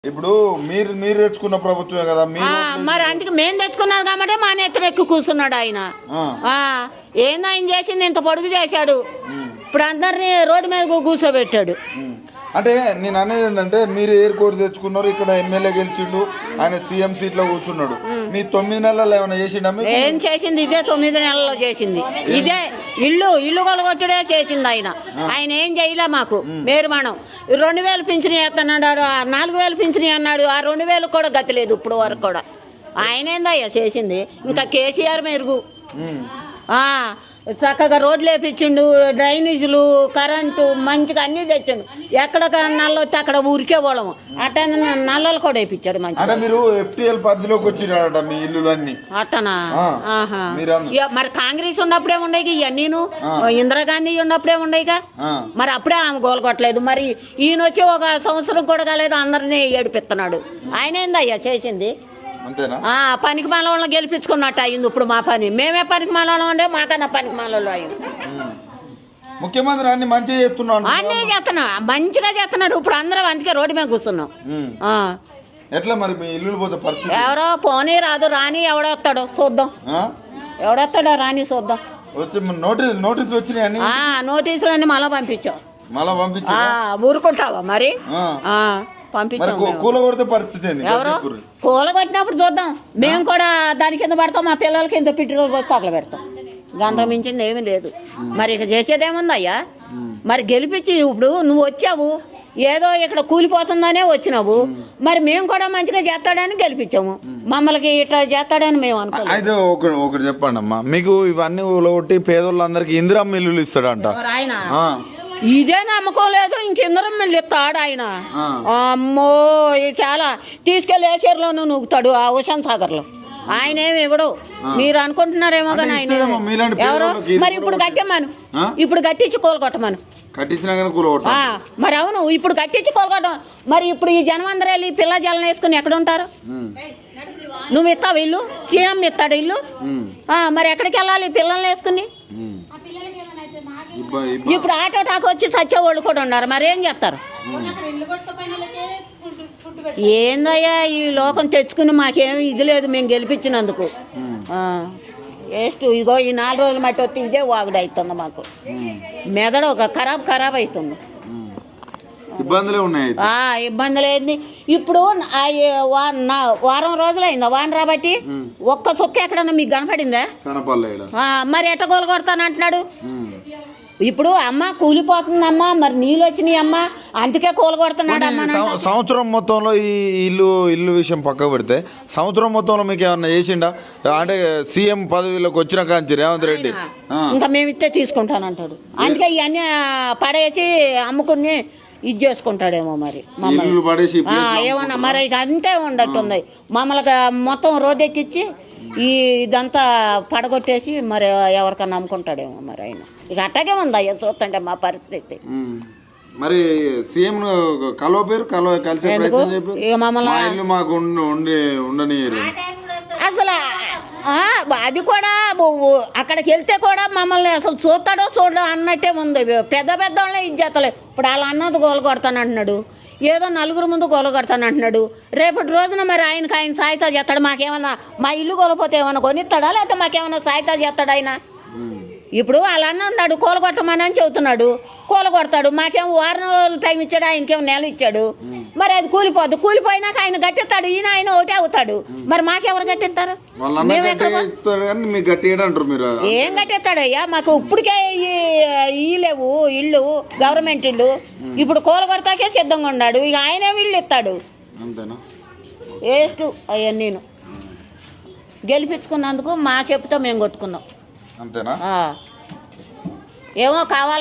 ఇప్పుడు మీరు తెచ్చుకున్న ప్రభుత్వమే కదా మరి అందుకే మేము తెచ్చుకున్నాం కాబట్టి మా నెత్తురు ఎక్కువ కూర్చున్నాడు ఆయన. ఏందో ఆయన చేసింది ఇంత పొడుగు చేశాడు, ఇప్పుడు అందరినీ రోడ్డు మీద కూర్చోబెట్టాడు. అంటే నేను అనేది ఏంటంటే మీరు ఏర్ కోరి తెచ్చుకున్నారు, ఇక్కడ ఎమ్మెల్యే గెలిచిండు, ఆయన సీఎం సీట్ లో కూర్చున్నాడు. మీ 9 నెలల్లో ఏమైనా చేసిండా? ఏం చేసింది? ఇదే 9 నెలల్లో చేసింది. ఇదే ఇల్లు కొలగొట్టడే చేసింది ఆయన. ఆయన ఏం చేయలే మాకు. మేరుమానం 2000 పింఛని వేస్తున్నాడు, 4000 పింఛని అన్నాడు. ఆ 2000 కూడా గతి లేదు ఇప్పుడు వరకు కూడా. ఆయన ఏందయ్యా చేసింది? ఇంకా కేసీఆర్ మెరుగు. చక్కగా రోడ్లు వేపించిండు, డ్రైనేజీలు, కరెంటు మంచిగా అన్నీ తెచ్చిండు. ఎక్కడ నల్ల వస్తే అక్కడ ఊరికే పోవడము. అట్ట నల్లలు కూడా వేయించాడు మంచిగా. మీరు FTL పరిధిలోకి వచ్చినారట మీ ఇల్లులన్నీ. అట్టనా? మరి కాంగ్రెస్ ఉన్నప్పుడే ఉండేవి ఇవన్నీను, ఇందిరాగాంధీ ఉన్నప్పుడే ఉండేగా. మరి అప్పుడే ఆమె గోలగొట్టలేదు. మరి ఈయన వచ్చి 1 సంవత్సరం కూడా కాలేదు, అందరినీ ఏడిపిస్తున్నాడు. ఆయన ఏందయ్యా చేసింది? పనికి మాల గెలిపించుకున్నట్టు అయింది ఇప్పుడు మా పని. మేమే పనికి మాల ఉండే, మాకన్నా పనికి మాలలో అయింది. ముఖ్యమంత్రి అన్ని మంచిగా చేస్తున్నాడు, అన్నీ చేస్తున్నాడు, మంచిగా చేస్తున్నాడు. ఇప్పుడు అందరం అందుకే రోడ్డు మీద కూర్చున్నాం. ఎట్లా మరి మీ ఇల్లు పోతే పరిస్థితి? ఎవరో పోనీ రాదు, రాని ఎవడొస్తాడో చూద్దాం. ఎవడొస్తాడో రాని చూద్దాం. నోటీసులు వచ్చినాయి, నోటీసులు అన్ని మళ్ళీ పంపించావు. ఊరుకుంటావా మరి? పంపించాము. కూలగొడితే పరిస్థితి ఎవరో కూలగొట్టినప్పుడు చూద్దాం. మేము కూడా దాని కింద పడతాం, మా పిల్లలకి ఇంత పెట్రోల్ పోతే తగల పెడతాం. గంట మించింది ఏమీ లేదు. మరి ఇక చేసేదేముందయ్యా? మరి గెలిపించి ఇప్పుడు నువ్వు వచ్చావు, ఏదో ఇక్కడ కూలిపోతుందనే వచ్చినావు. మరి మేము కూడా మంచిగా చేస్తాడని గెలిపించాము. మమ్మల్ని ఇట్లా చేస్తాడని మేము అనుకోలేదు. అయితే ఒకటి చెప్పండి అమ్మా, మీకు ఇవన్నీ ఊలగొట్టి పేదోళ్ళందరికీ ఇందిరమ్మ ఇల్లులు ఇస్తాడంట ఆయన. ఇదే నమ్మకం లేదు, ఇంకెందరం మళ్ళీ ఇస్తాడు ఆయన. అమ్మో చాలా తీసుకెళ్లి ఏసీర్లోనూ నూగుతాడు, ఆ హుషన్ సాగర్ లో. ఆయన ఏమి ఇవ్వడు. మీరు అనుకుంటున్నారేమో కానీ ఆయన ఎవరు? మరి ఇప్పుడు కట్టమను, ఇప్పుడు కట్టించి కూలగొట్టమను. మరి అవును, ఇప్పుడు కట్టించి కూలగొట్టం. మరి ఇప్పుడు ఈ జనమందరాలు పిల్ల జలం వేసుకుని ఎక్కడ ఉంటారు? నువ్వు ఇస్తావు ఇల్లు, సీఎం ఇస్తాడు ఇల్లు. మరి ఎక్కడికి వెళ్ళాలి పిల్లల్ని వేసుకుని? ఇప్పుడు ఆటో టాక్ వచ్చి చచ్చేవాళ్ళు కూడా ఉన్నారు. మరి ఏం చేస్తారు? ఏందయ్యా ఈ లోకం తెచ్చుకుని మాకేమి ఇది లేదు మేము గెలిపించినందుకు. ఇగో ఈ 4 రోజులు మట్టి వస్తే ఇదే వాగుడు అవుతుంది మాకు. మెదడు ఒక ఖరాబ్ అవుతుంది. ఇబ్బందులు ఏంది? ఇప్పుడు వారం రోజులైందా వాన రాబట్టి? ఒక్క సొక్క ఎక్కడన్నా మీకు కనపడిందా? మరి ఎట్ట గోలు కొడతానంటున్నాడు. ఇప్పుడు అమ్మ కూలిపోతుందమ్మా, మరి నీళ్ళు వచ్చినాయి అమ్మ, అందుకే కూలగొడుతున్నాడు అమ్మ. సంవత్సరం మొత్తంలో ఈ ఇల్లు విషయం పక్కకు పెడితే సంవత్సరం మొత్తంలో మీకు ఏమన్నా చేసిండా? అంటే సీఎం పదవిలోకి వచ్చిన కాంచి రేవంత్ రెడ్డి ఇంకా మేము ఇస్తే తీసుకుంటానంటాడు. అందుకే ఇవన్నీ పడేసి అమ్ముకుని ఇది చేసుకుంటాడేమో మరి మమ్మల్ని. ఏమన్నా మరి ఇక అంతే ఉండట్టుంది. మమ్మల్ని మొత్తం రోడ్డు ఎక్కించి ఇదంతా పడగొట్టేసి మరి ఎవరికన్నా నమ్ముకుంటాడేమో మరి ఆయన. ఇక అట్టగే ఉంది అయ్యా చూస్తుంటే మా పరిస్థితి. మరి సీఎం కలిసి అసలు అది కూడా అక్కడికి వెళ్తే కూడా మమ్మల్ని అసలు చూస్తాడో చూడో అన్నట్టే ఉంది. పెద్ద వాళ్ళే ఇది చేస్తలేదు. ఇప్పుడు వాళ్ళ అన్నది గోలు కొడతానంటున్నాడు, ఏదో 4 ముందు గోలు కొడతానంటున్నాడు. రేపటి రోజున మరి ఆయన సాయితా చేస్తాడు. మాకేమన్నా మా ఇల్లు కోల్పోతే ఏమన్నా కొనిస్తాడా, లేకపోతే మాకేమన్నా సాయితా చేస్తాడు ఆయన? ఇప్పుడు వాళ్ళ అన్న ఉన్నాడు కూలగొట్టమని అని చెబుతున్నాడు, కూలగొడతాడు. మాకేమో 1 రోజులు టైం ఇచ్చాడు, ఆయనకేమో నెల ఇచ్చాడు. మరి అది కూలిపోద్దు. కూలిపోయినాక ఆయన గట్టిస్తాడు, ఈయన ఒకటే అవుతాడు. మరి మాకెవరు గట్టిస్తారు? ఏం గట్టిస్తాడయ్యా? మాకు ఇప్పటికే లేవు ఇల్లు, గవర్నమెంట్ ఇల్లు. ఇప్పుడు కూలగొడతాకే సిద్ధంగా ఉన్నాడు. ఇక ఆయనేమి ఇల్లు ఇస్తాడు? వేస్ట్ అవన్నీ. గెలిపించుకున్నందుకు మా చెప్పుతో మేము కొట్టుకున్నాం. అంతేనా? ఏమో కావాలి.